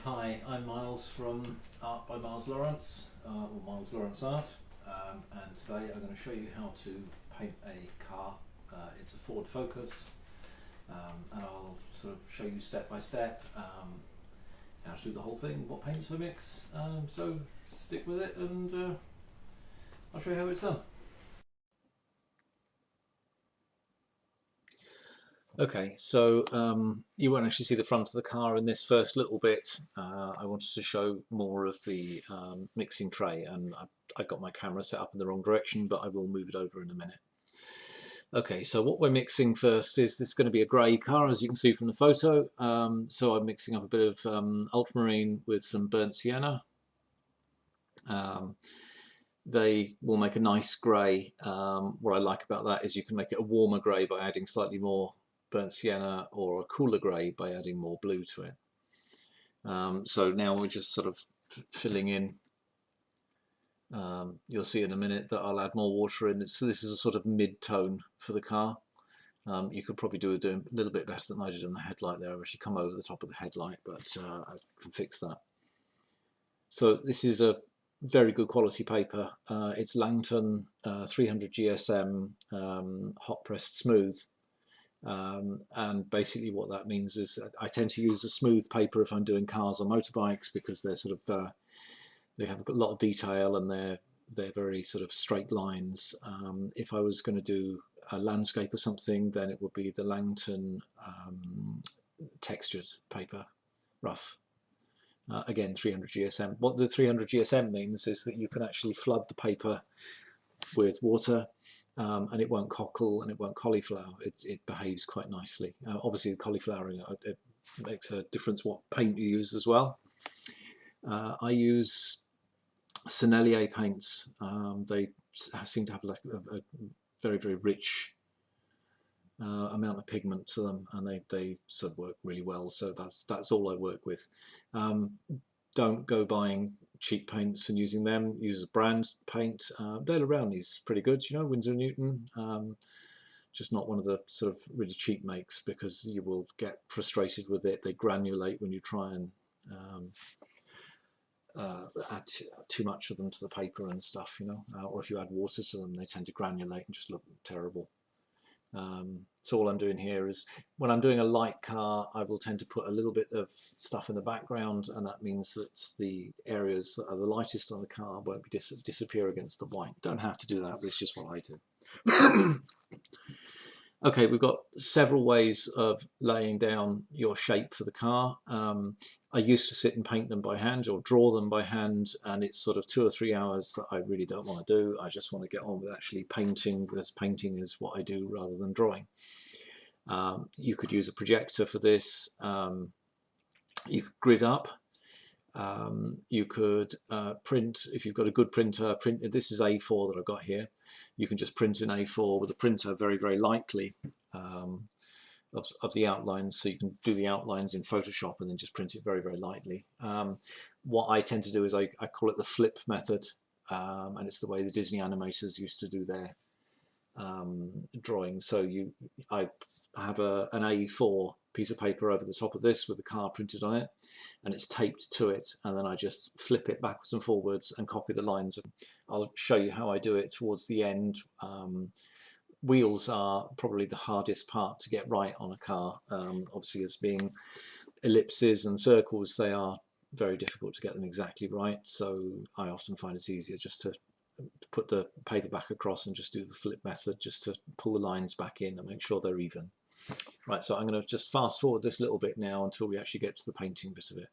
Hi, I'm Myles from Art by Myles Laurence, or Myles Laurence Art, and today I'm going to show you how to paint a car. It's a Ford Focus, and I'll sort of show you step by step how to do the whole thing, what paints I mix, so stick with it and I'll show you how it's done. Okay, so you won't actually see the front of the car in this first little bit. I wanted to show more of the mixing tray, and I got my camera set up in the wrong direction, but I will move it over in a minute. Okay, so what we're mixing first is this going to be a grey car, as you can see from the photo. So I'm mixing up a bit of ultramarine with some burnt sienna. They will make a nice grey. What I like about that is you can make it a warmer grey by adding slightly more burnt sienna, or a cooler grey by adding more blue to it. So now we're just sort of filling in. You'll see in a minute that I'll add more water in. So this is a sort of mid-tone for the car. You could probably do a little bit better than I did on the headlight there. I've actually come over the top of the headlight, but I can fix that. So this is a very good quality paper. It's Langton 300 GSM hot pressed smooth. And basically what that means is I tend to use a smooth paper if I'm doing cars or motorbikes, because they're sort of they have a lot of detail and they're very sort of straight lines. If I was going to do a landscape or something, then it would be the Langton textured paper, rough. Again, 300 GSM. What the 300 GSM means is that you can actually flood the paper with water, and it won't cockle and it won't cauliflower. It behaves quite nicely. Obviously, the cauliflowering, it makes a difference what paint you use as well. I use Sennelier paints. They seem to have like a very, very rich amount of pigment to them, and they sort of work really well. So that's all I work with. Don't go buying cheap paints and using them. Use a brand paint. Dale Around is pretty good, you know, Winsor & Newton. Just not one of the sort of really cheap makes, because you will get frustrated with it. They granulate when you try and add too much of them to the paper and stuff, you know, or if you add water to them, they tend to granulate and just look terrible. So all I'm doing here is, when I'm doing a light car, I will tend to put a little bit of stuff in the background, and that means that the areas that are the lightest on the car won't be disappear against the white. Don't have to do that, but it's just what I do. Okay, we've got several ways of laying down your shape for the car. I used to sit and paint them by hand or draw them by hand, and it's sort of 2 or 3 hours that I really don't want to do. I just want to get on with actually painting, because painting is what I do rather than drawing. You could use a projector for this. You could grid up. You could print, if you've got a good printer. This is A4 that I've got here. You can just print in A4 with a printer very, very lightly of the outlines, so you can do the outlines in Photoshop and then just print it very, very lightly. What I tend to do is I call it the flip method, and it's the way the Disney animators used to do their drawing. So I have an A4 piece of paper over the top of this with the car printed on it, and it's taped to it, and then I just flip it backwards and forwards and copy the lines. I'll show you how I do it towards the end. Wheels are probably the hardest part to get right on a car. Obviously, as being ellipses and circles, they are very difficult to get them exactly right, so I often find it's easier just to put the paper back across and just do the flip method, just to pull the lines back in and make sure they're even. Right, so I'm going to just fast forward this little bit now until we actually get to the painting bit of it.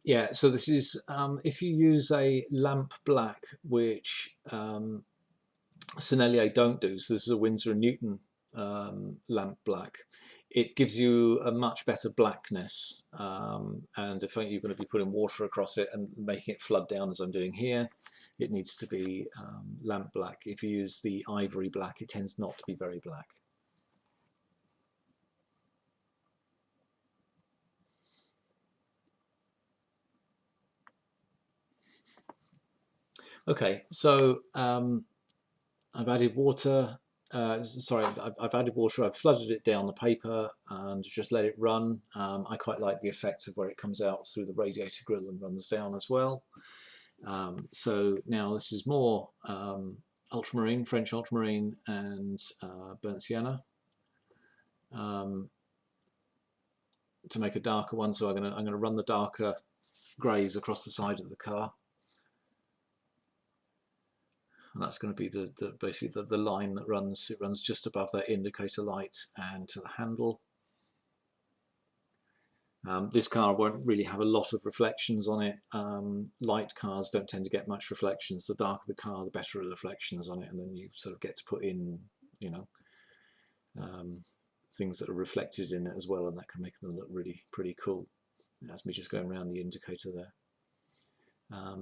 Yeah, so this is, if you use a lamp black, which Sennelier don't do, so this is a Winsor & Newton lamp black, it gives you a much better blackness, and if you're going to be putting water across it and making it flood down as I'm doing here, it needs to be lamp black. If you use the ivory black, it tends not to be very black. Okay, so I've added water sorry, I've added water, I've flooded it down the paper and just let it run. I quite like the effect of where it comes out through the radiator grill and runs down as well. So now this is more ultramarine, French ultramarine and burnt sienna to make a darker one. So I'm gonna run the darker greys across the side of the car. And that's going to be basically the line that runs. It runs just above that indicator light and to the handle. This car won't really have a lot of reflections on it. Light cars don't tend to get much reflections. The darker the car, the better the reflections on it, and then you sort of get to put in, you know, things that are reflected in it as well, and that can make them look really pretty cool. That's me just going around the indicator there.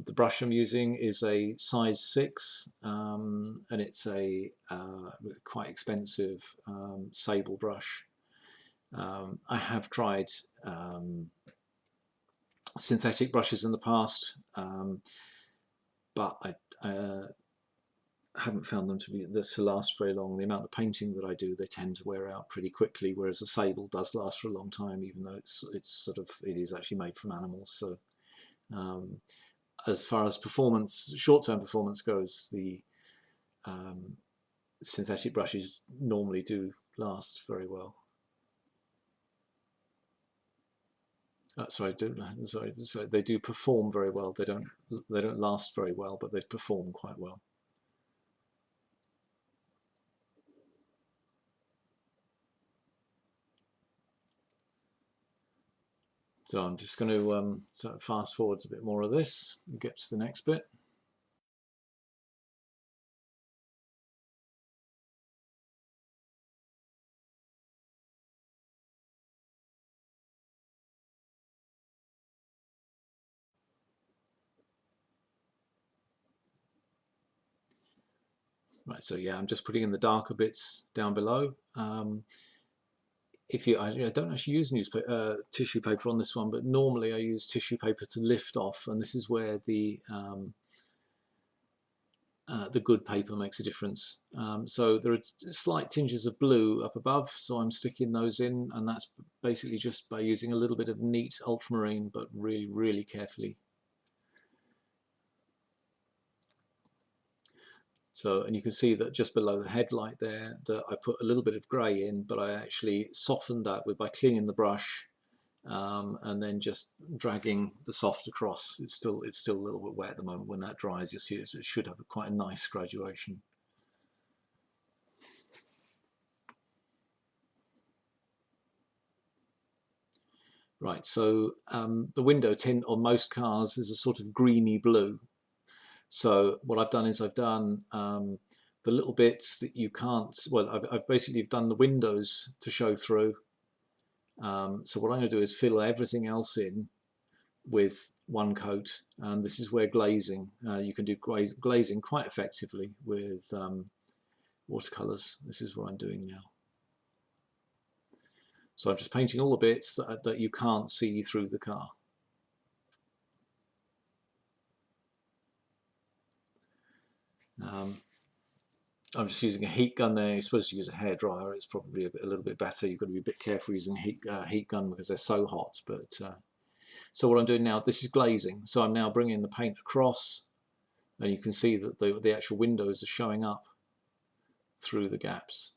The brush I'm using is a size 6 and it's a quite expensive sable brush. I have tried synthetic brushes in the past, but I haven't found them to last very long. The amount of painting that I do, they tend to wear out pretty quickly, whereas a sable does last for a long time, even though it is actually made from animals. So as far as performance, short-term performance goes, the synthetic brushes normally do last very well. So they do perform very well. They don't last very well, but they perform quite well. So I'm just going to sort of fast forward a bit more of this and get to the next bit. Right, so yeah, I'm just putting in the darker bits down below. I don't actually use tissue paper on this one, but normally I use tissue paper to lift off, and this is where the good paper makes a difference. So there are slight tinges of blue up above, so I'm sticking those in, and that's basically just by using a little bit of neat ultramarine, but really, really carefully. So, and you can see that just below the headlight there, that I put a little bit of grey in, but I actually softened that by cleaning the brush and then just dragging the soft across. It's still a little bit wet at the moment. When that dries, you'll see it should have quite a nice graduation. Right, so the window tint on most cars is a sort of greeny blue. So what I've done is I've done the little bits that you can't, well, I've basically done the windows to show through. So what I'm going to do is fill everything else in with one coat, and this is where glazing, you can do glazing quite effectively with watercolours. This is what I'm doing now. So I'm just painting all the bits that you can't see through the car. I'm just using a heat gun there. You're supposed to use a hairdryer. It's probably a little bit better. You've got to be a bit careful using heat gun because they're so hot. But so what I'm doing now, this is glazing. So I'm now bringing the paint across, and you can see that the actual windows are showing up through the gaps.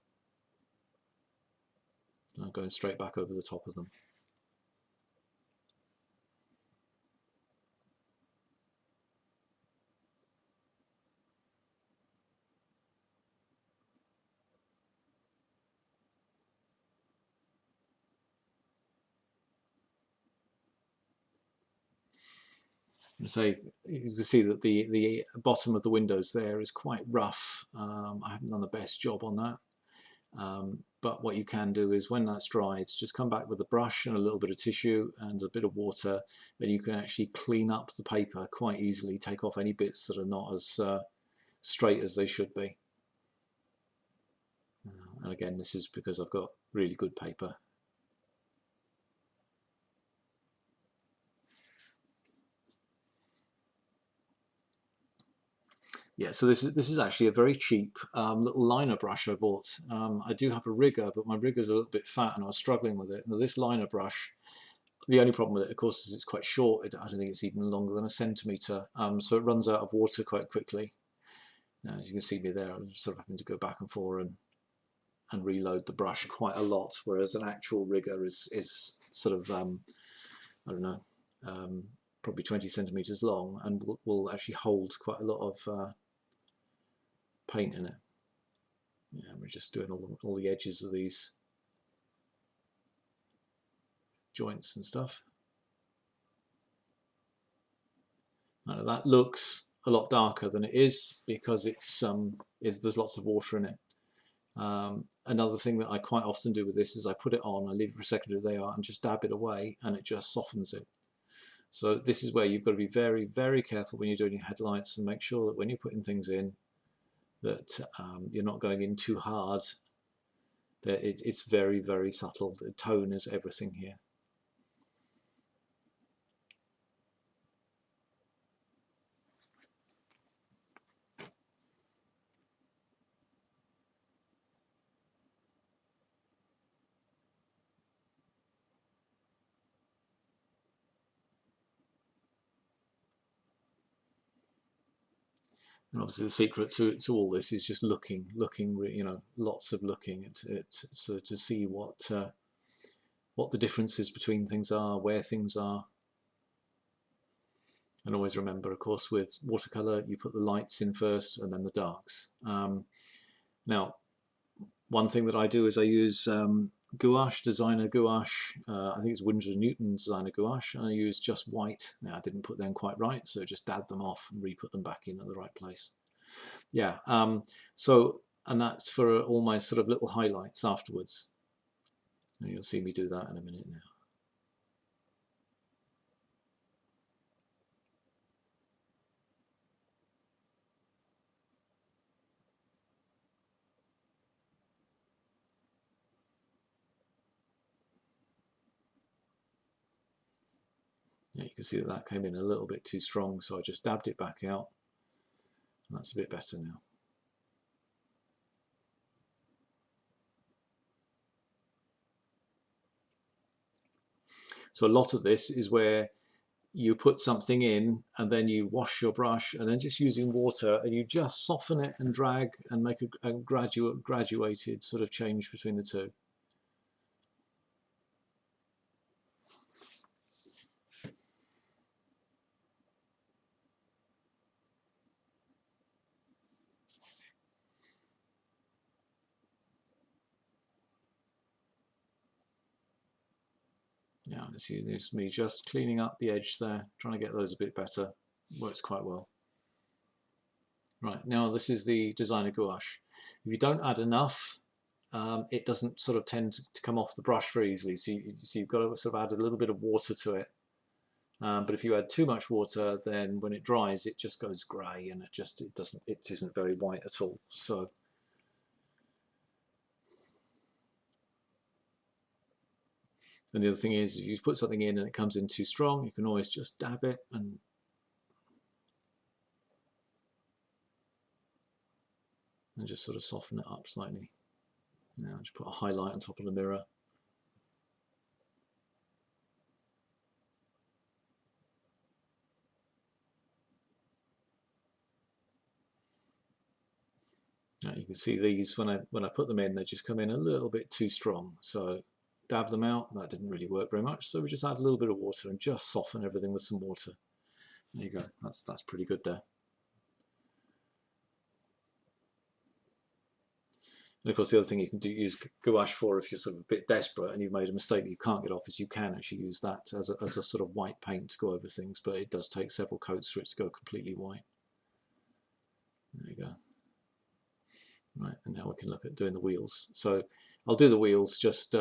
I'm going straight back over the top of them. So you can see that the bottom of the windows there is quite rough. I haven't done the best job on that. But what you can do is when that's dried, just come back with a brush and a little bit of tissue and a bit of water, and you can actually clean up the paper quite easily, take off any bits that are not as straight as they should be. And again, this is because I've got really good paper. Yeah, so this is actually a very cheap little liner brush I bought. I do have a rigger, but my rigger's a little bit fat and I was struggling with it. Now this liner brush, the only problem with it, of course, is it's quite short. I don't think it's even longer than a centimetre, so it runs out of water quite quickly. Now, as you can see me there, I'm sort of having to go back and forth and reload the brush quite a lot, whereas an actual rigger is sort of, I don't know, probably 20 centimetres long and will actually hold quite a lot of paint in it. Yeah, we're just doing all the edges of these joints and stuff. Now, that looks a lot darker than it is because there's lots of water in it. Another thing that I quite often do with this is I put it on, I leave it for a second or they are, and just dab it away, and it just softens it. So this is where you've got to be very, very careful when you're doing your headlights and make sure that when you're putting things in, that you're not going in too hard. That it's very, very subtle. The tone is everything here. And obviously the secret to all this is just looking, lots of looking at it, so to see what the differences between things are, where things are. And always remember, of course, with watercolour, you put the lights in first and then the darks. Now, one thing that I do is I use gouache, designer gouache. I think it's Winsor Newton designer gouache, and I use just white. Now, I didn't put them quite right, so just dab them off and re-put them back in at the right place. Yeah, and that's for all my sort of little highlights afterwards. And you'll see me do that in a minute now. Yeah, you can see that came in a little bit too strong, so I just dabbed it back out. And that's a bit better now. So a lot of this is where you put something in and then you wash your brush and then just using water and you just soften it and drag and make a graduated sort of change between the two. Yeah, it's me just cleaning up the edge there, trying to get those a bit better. Works quite well. Right, now this is the designer gouache. If you don't add enough, it doesn't sort of tend to come off the brush very easily. So you've got to sort of add a little bit of water to it. But if you add too much water, then when it dries, it just goes grey and it isn't very white at all. So and the other thing is, if you put something in and it comes in too strong, you can always just dab it and just sort of soften it up slightly. Now just put a highlight on top of the mirror. Now you can see these when I put them in, they just come in a little bit too strong. So dab them out. That didn't really work very much. So we just add a little bit of water and just soften everything with some water. There you go. That's pretty good there. And of course, the other thing you can use gouache for if you're sort of a bit desperate and you've made a mistake that you can't get off is you can actually use that as a sort of white paint to go over things, but it does take several coats for it to go completely white. There you go. Right, and now we can look at doing the wheels. So I'll do the wheels just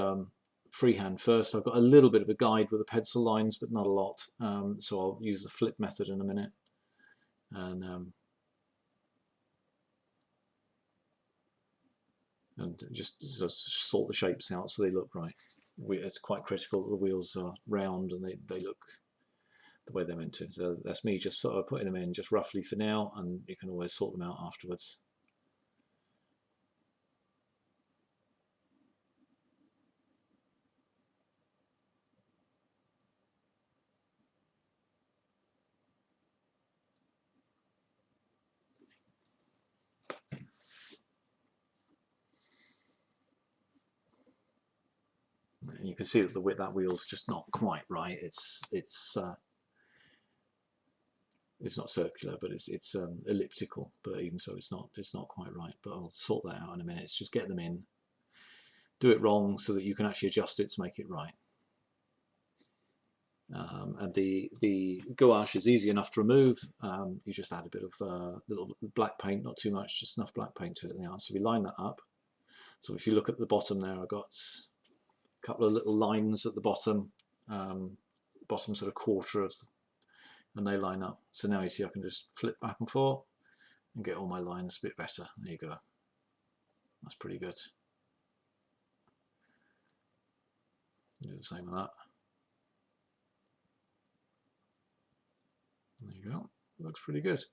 freehand first. I've got a little bit of a guide with the pencil lines, but not a lot. So I'll use the flip method in a minute. And just sort the shapes out so they look right. It's quite critical that the wheels are round and they look the way they're meant to. So that's me just sort of putting them in just roughly for now, and you can always sort them out afterwards. And you can see that the width, that wheel's just not quite right. It's not circular, but it's elliptical. But even so, it's not quite right. But I'll sort that out in a minute. It's just get them in, do it wrong so that you can actually adjust it to make it right. And the gouache is easy enough to remove. You just add a bit of little black paint, not too much, just enough black paint to it now. So we line that up. So if you look at the bottom there, I've got a couple of little lines at the bottom, bottom sort of quarter of, and they line up. So now you see I can just flip back and forth and get all my lines a bit better. There you go. That's pretty good. Do the same with that. There you go. Looks pretty good.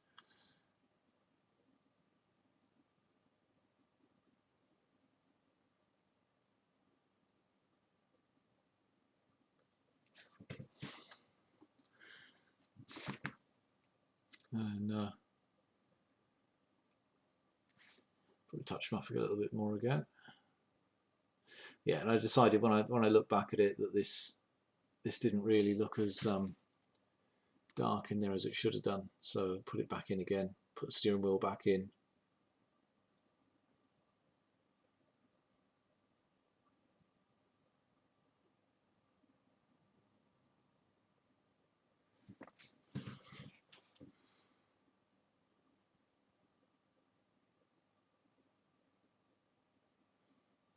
And probably touch them up a little bit more again. Yeah, and I decided when I look back at it that this didn't really look as dark in there as it should have done. So put it back in again, put the steering wheel back in.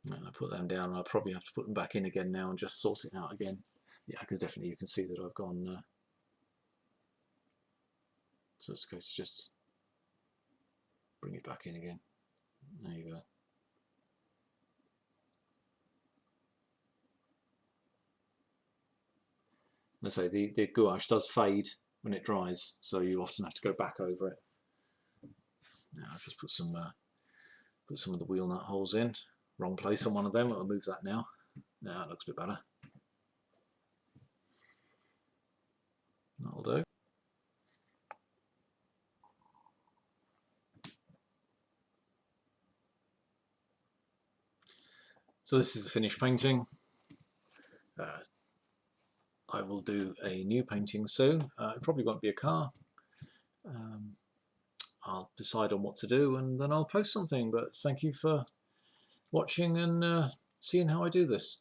And I put them down, and I'll probably have to put them back in again now and just sort it out again. Yeah, because definitely you can see that I've gone. So it's going to just bring it back in again. There you go. I say the gouache does fade when it dries, so you often have to go back over it. Now I've just put some of the wheel nut holes in. Wrong place on one of them. I'll move that now. Now it looks a bit better. That'll do. So this is the finished painting. I will do a new painting soon. It probably won't be a car. I'll decide on what to do and then I'll post something. But thank you for watching and seeing how I do this.